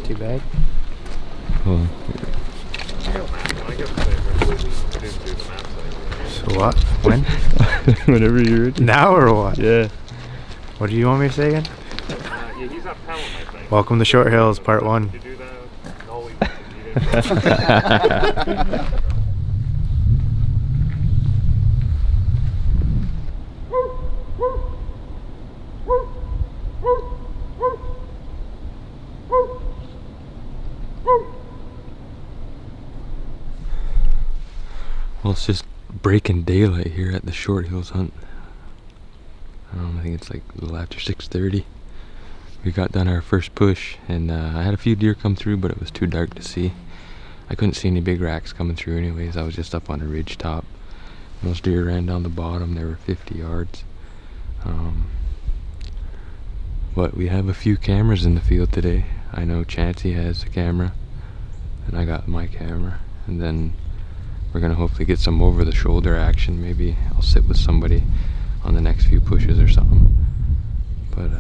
too bad. Oh. So what? When? Whenever you're ready. Now or what? Yeah. What do you want me to say again? Welcome to Short Hills, part 1. Well, it's just breaking daylight here at the Short Hills hunt. I think it's like a little after 6:30. We got done our first push, and I had a few deer come through, but it was too dark to see. I couldn't see any big racks coming through anyways. I was just up on a ridge top. Those deer ran down the bottom. They were 50 yards. But we have a few cameras in the field today. I know Chancey has a camera, and I got my camera, and then we're gonna hopefully get some over the shoulder action. Maybe I'll sit with somebody on the next few pushes or something. But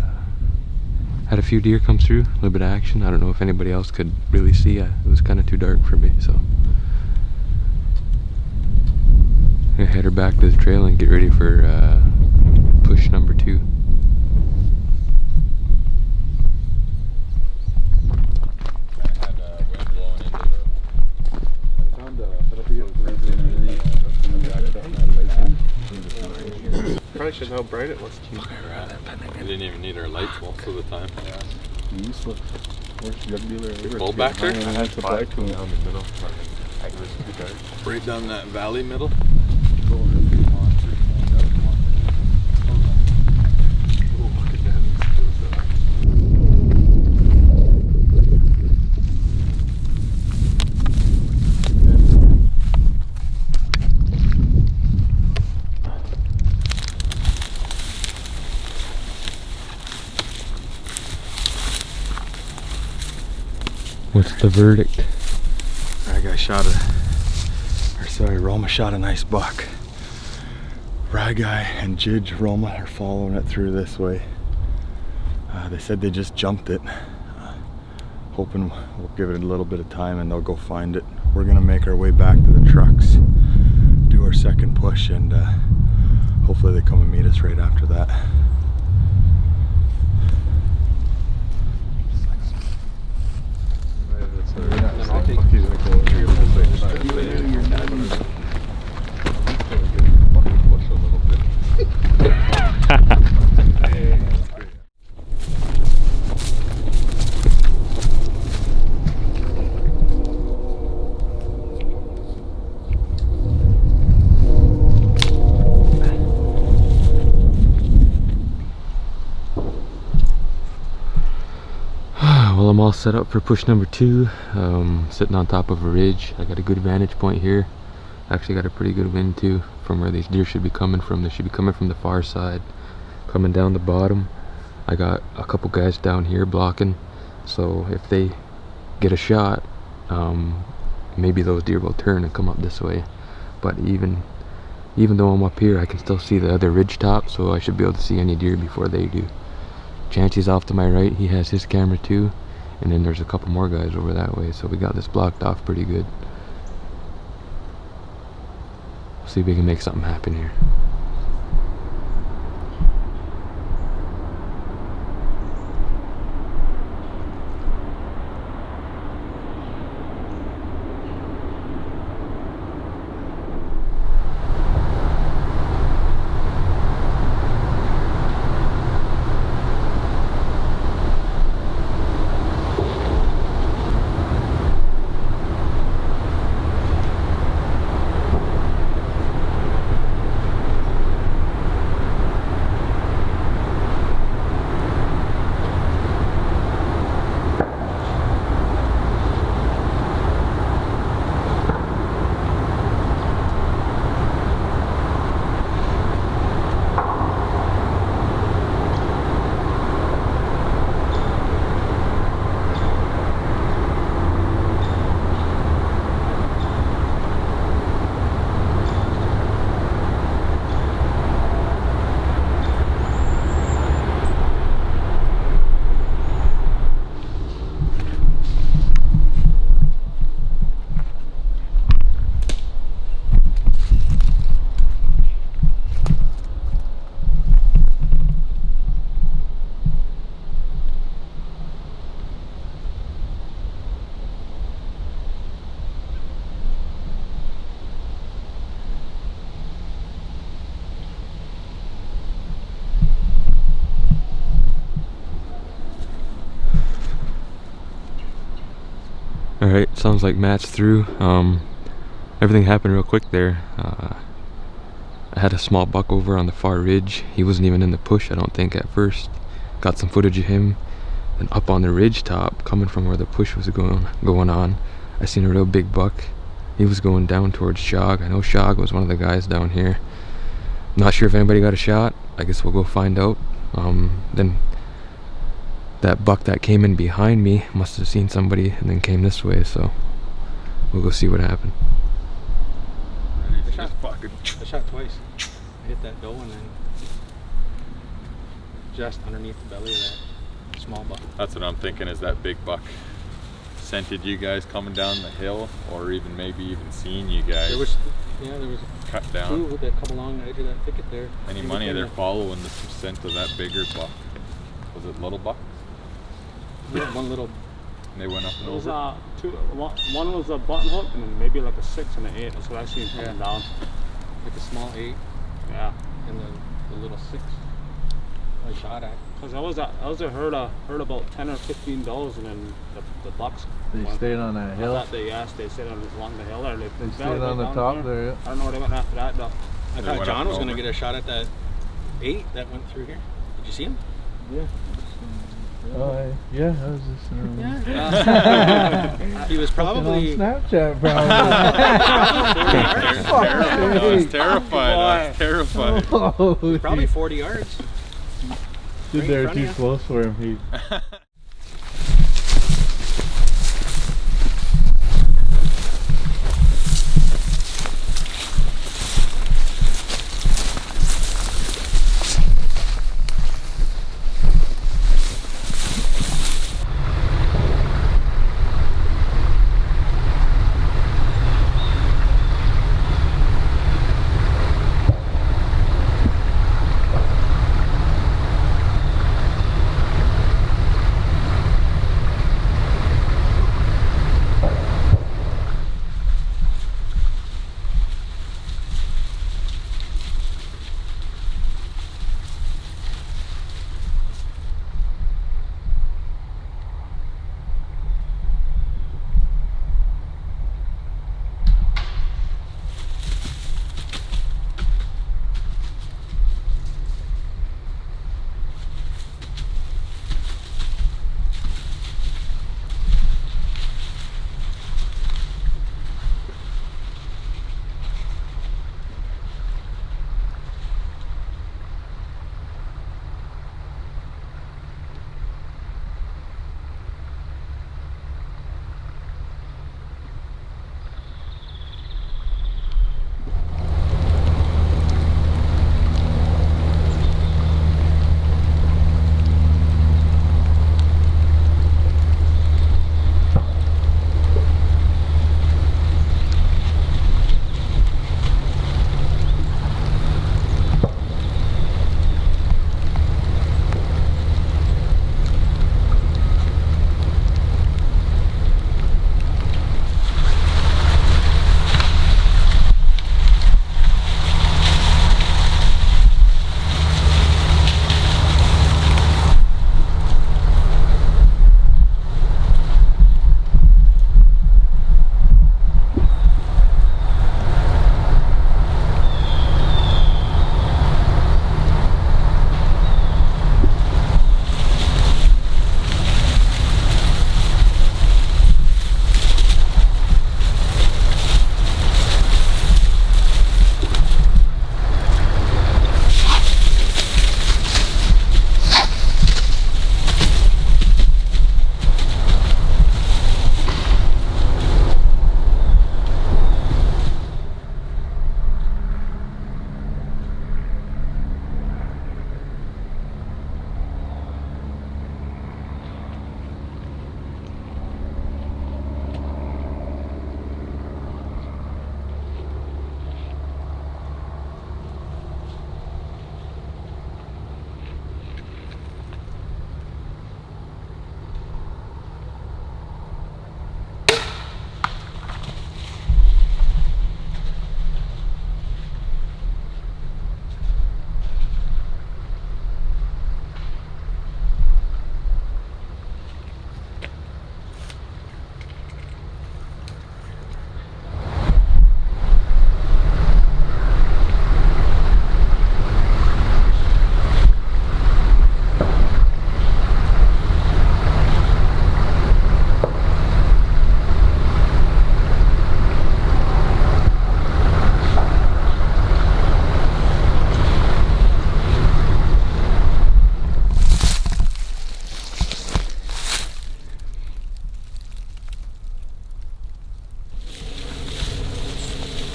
had a few deer come through, a little bit of action. I don't know if anybody else could really see. It was kind of too dark for me, so I'm gonna head her back to the trail and get ready for push number 2. Probably should know how bright it was. We didn't even need our lights most of the time. Useless. Worst drug dealer ever. Bull back there? I had to buy to him. Down the middle. It was too dark. Right down that valley middle. What's the verdict? That guy Roma shot a nice buck. Rye guy and Jidge Roma are following it through this way. They said they just jumped it. Hoping we'll give it a little bit of time and they'll go find it. We're gonna make our way back to the trucks, do our second push, and hopefully they come and meet us right after that. Well, I'm all set up for push number 2. Sitting on top of a ridge. I got a good vantage point here. Actually got a pretty good wind too from where these deer should be coming from. They should be coming from the far side, coming down the bottom. I got a couple guys down here blocking, so if they get a shot, maybe those deer will turn and come up this way. But even though I'm up here, I can still see the other ridge top, so I should be able to see any deer before they do. Chancey's off to my right. He has his camera too, and then there's a couple more guys over that way, so we got this blocked off pretty good. See if we can make something happen here. All right, sounds like Matt's through. Everything happened real quick there. I had a small buck over on the far ridge. He wasn't even in the push, I don't think, at first. Got some footage of him. And up on the ridge top, coming from where the push was going on, I seen a real big buck. He was going down towards Shog. I know Shog was one of the guys down here. Not sure if anybody got a shot. I guess we'll go find out. Then that buck that came in behind me must have seen somebody and then came this way, so we'll go see what happened. I shot twice. I hit that doe and then just underneath the belly of that small buck. That's what I'm thinking, is that big buck scented you guys coming down the hill, or even maybe even seeing you guys There was cut two down. that come along the edge of that thicket there. Any He money was in they're the- following the scent of that bigger buck. Was it little buck? One little. And they went up and It was over. one was a button hook and then maybe like a 6 and an 8. That's what I seen coming down. Like a small 8 Yeah. and the little 6 I shot at. Cause I was heard about 10 or 15 does and then the bucks. They went. stayed on that I hill. thought they stayed along the hill there. They stayed on the top there, yeah. I don't know where they went after that though. I They thought went John up was and going to over. get a shot at that 8 that went through here. Did you see him? Oh, yeah, I was just He was on probably. Snapchat, probably. I was terrified. I was terrified. Oh, Probably 40 yards. stood right in there front of too you. close for him. He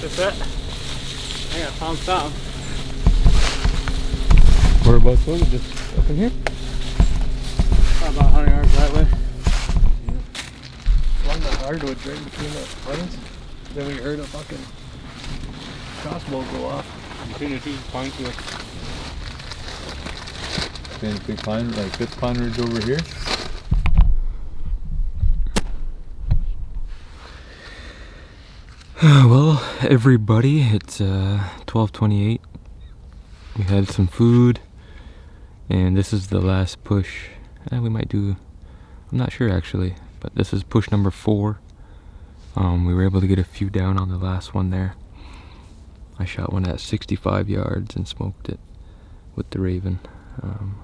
That's it. I think I found something. Whereabouts was it? Just up in here? About 100 yards that way. Along the hardwoods right between the pines. Then we heard a fucking crossbow go off. Between the two pine trees. Big pine, like this pine ridge over here. Well, everybody, it's 12:28. We had some food, and this is the last push. We might do, I'm not sure actually, but this is push number 4. We were able to get a few down on the last one there. I shot one at 65 yards and smoked it with the Raven,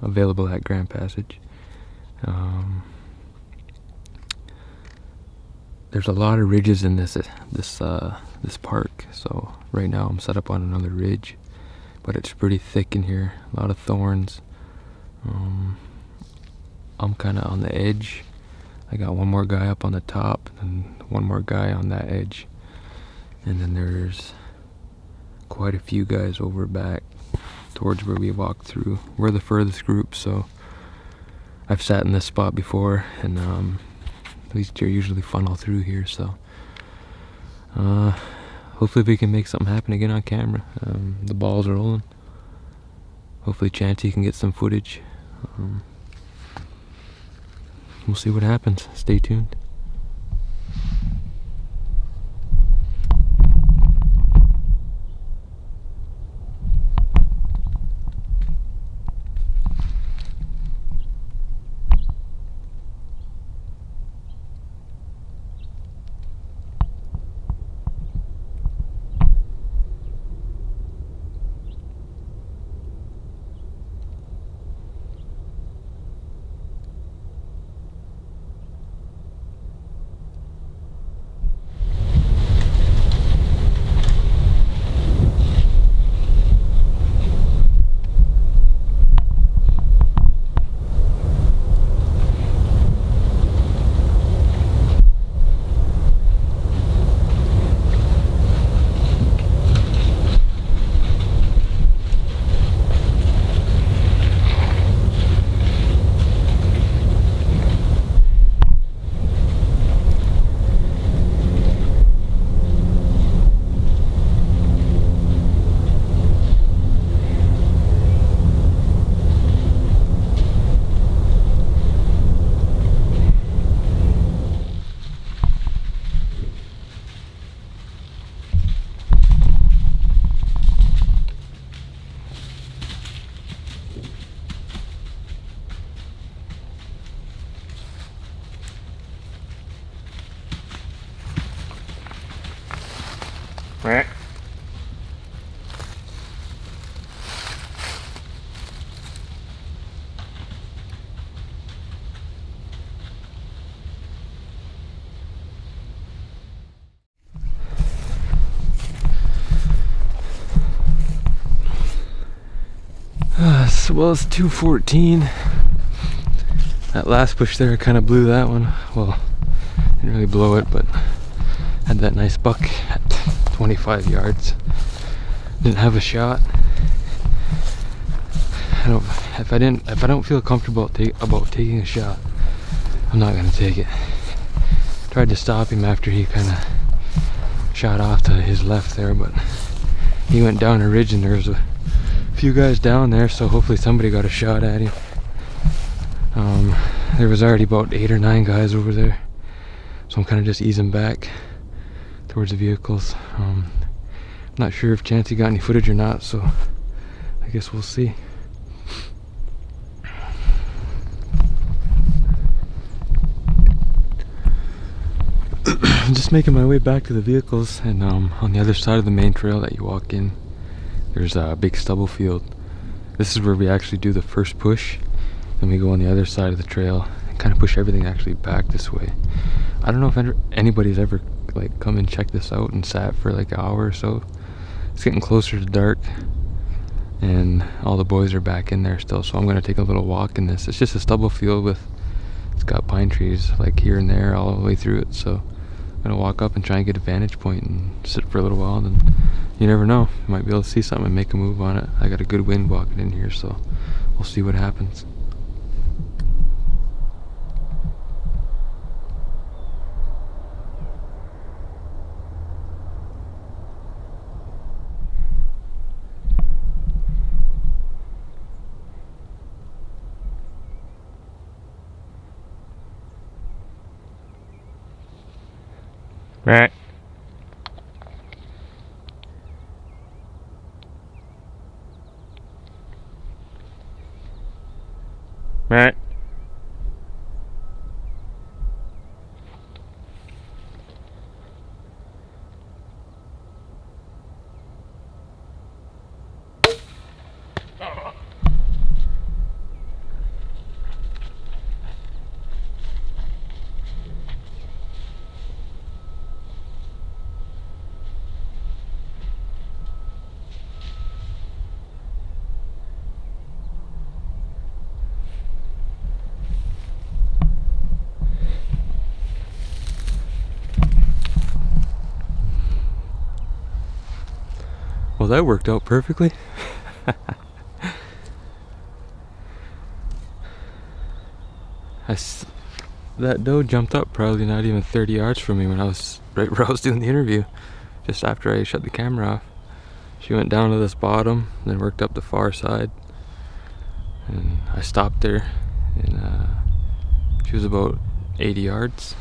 available at Grand Passage. There's a lot of ridges in this park, so right now I'm set up on another ridge, but it's pretty thick in here, a lot of thorns. I'm kind of on the edge. I got one more guy up on the top and one more guy on that edge, and then there's quite a few guys over back towards where we walked through. We're the furthest group, so I've sat in this spot before, and these deer usually funnel through here, so hopefully we can make something happen again on camera. The ball's rolling. Hopefully Chanty can get some footage. We'll see what happens. Stay tuned. Well, it's 2:14. That last push there kind of blew that one. Well, didn't really blow it, but had that nice buck at 25 yards. Didn't have a shot. If I don't feel comfortable about taking a shot, I'm not gonna take it. Tried to stop him after he kind of shot off to his left there, but he went down a ridge and there was a few guys down there, so hopefully somebody got a shot at him. There was already about 8 or 9 guys over there, so I'm kind of just easing back towards the vehicles. I'm not sure if Chancy got any footage or not, so I guess we'll see. I'm just making my way back to the vehicles, and on the other side of the main trail that you walk in, there's a big stubble field. This is where we actually do the first push. Then we go on the other side of the trail and kind of push everything actually back this way. I don't know if anybody's ever like come and checked this out and sat for like an hour or so. It's getting closer to dark and all the boys are back in there still, so I'm gonna take a little walk in this. It's just a stubble field it's got pine trees like here and there all the way through it, so gonna walk up and try and get a vantage point and sit for a little while, and then you never know, you might be able to see something and make a move on it. I got a good wind walking in here, so we'll see what happens. Right. Right. Well, that worked out perfectly. That doe jumped up probably not even 30 yards from me when I was right where I was doing the interview, just after I shut the camera off. She went down to this bottom, then worked up the far side, and I stopped her, and she was about 80 yards.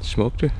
Smoked her.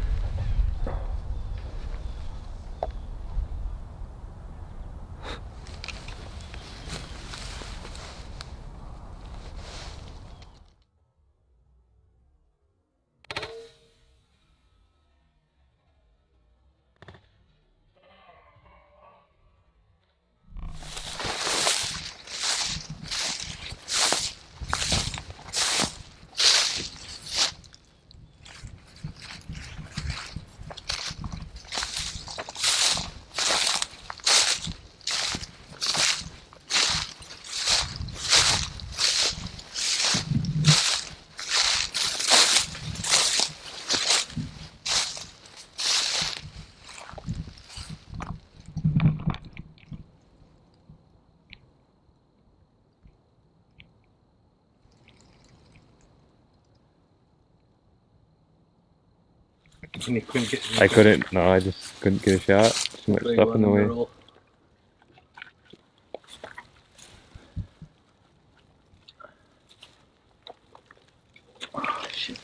And you couldn't get I couldn't, no, I just couldn't get a shot. Too much stuff in the way. middle. Oh, shit.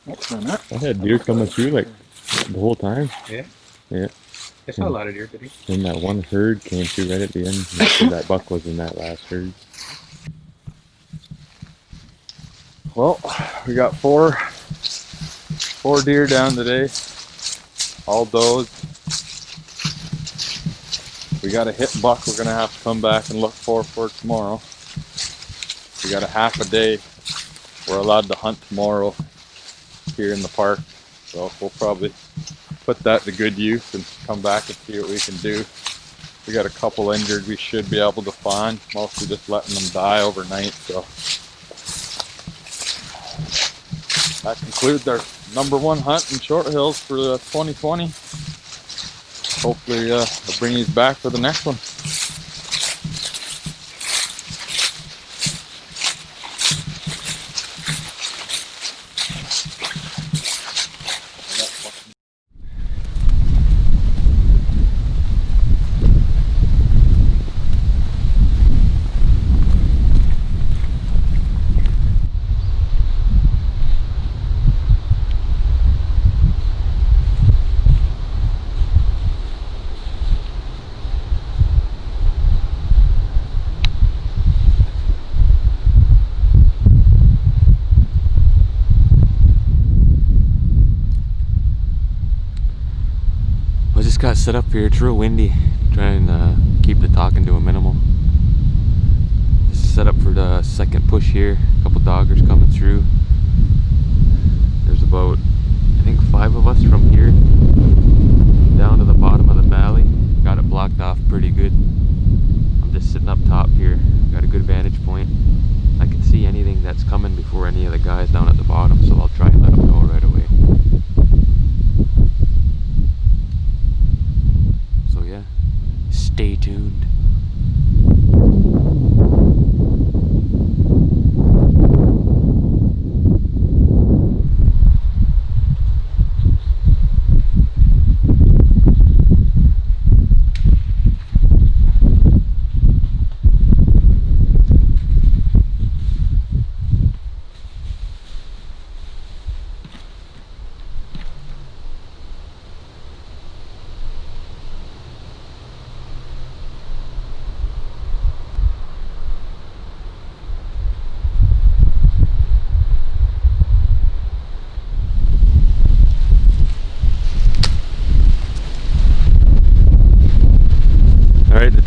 That's not it. I had deer coming through like the whole time. Yeah? Yeah. I saw a lot of deer today. Then that one herd came through right at the end. And that buck was in that last herd. Well, we got four deer down today, all does. We got a hit buck we're gonna have to come back and look for tomorrow. We got a half a day. We're allowed to hunt tomorrow here in the park, so we'll probably put that to good use and come back and see what we can do. We got a couple injured we should be able to find, mostly just letting them die overnight, so. That concludes our #1 hunt in Short Hills for 2020. Hopefully I'll bring these back for the next one. Got set up here. It's real windy. Trying to keep the talking to a minimal. Set up for the second push here. A couple doggers coming through. There's about, I think, 5 of us from here down to the bottom of the valley. Got it blocked off pretty good. I'm just sitting up top here. Got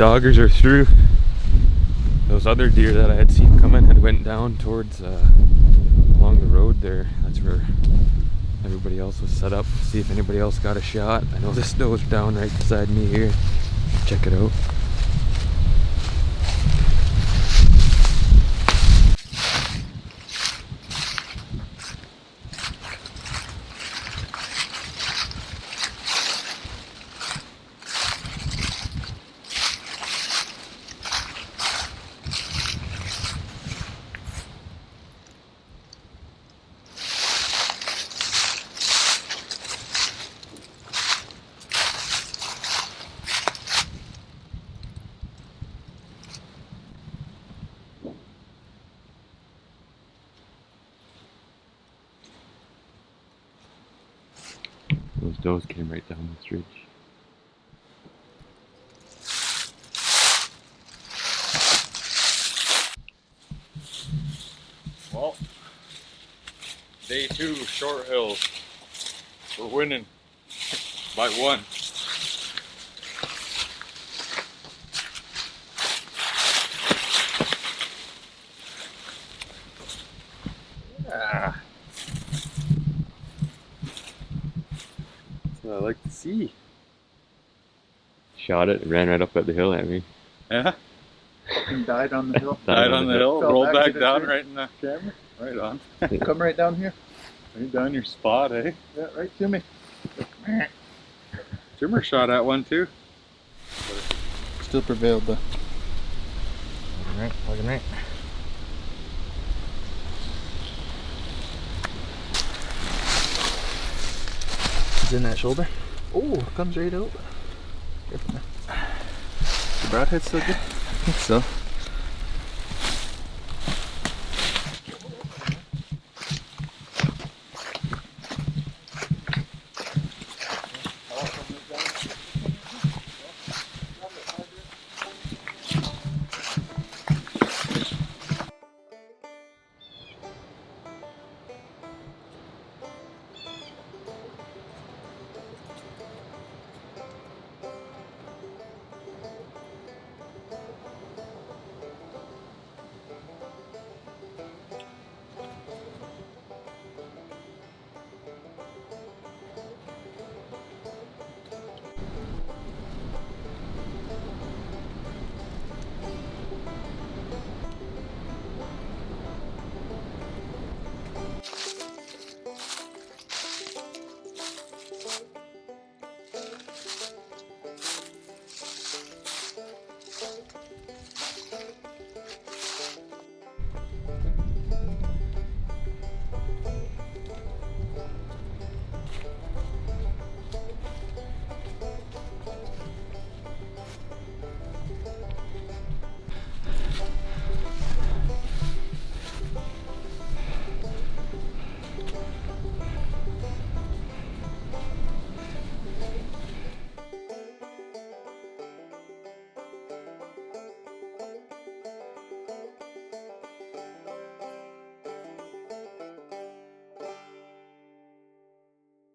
doggers are through. Those other deer that I had seen coming had went down towards along the road there. That's where everybody else was set up. See if anybody else got a shot. I know this doe's down right beside me here. Check it out. Those does came right down this ridge. Well, day 2, Short Hills. We're winning by 1. Ah. That's what I like to see. Shot it, ran right up at the hill at me. Yeah, And died on the hill. died on the hill, Fell rolled back back to the down tree. right in the camera. Right on. Come right down here. Right down your spot, eh? Yeah, right to me. Jimmer shot at one too. Still prevailed though. Fucking right. It's in that shoulder. Oh, it comes right out. The broadhead's still good? I think so.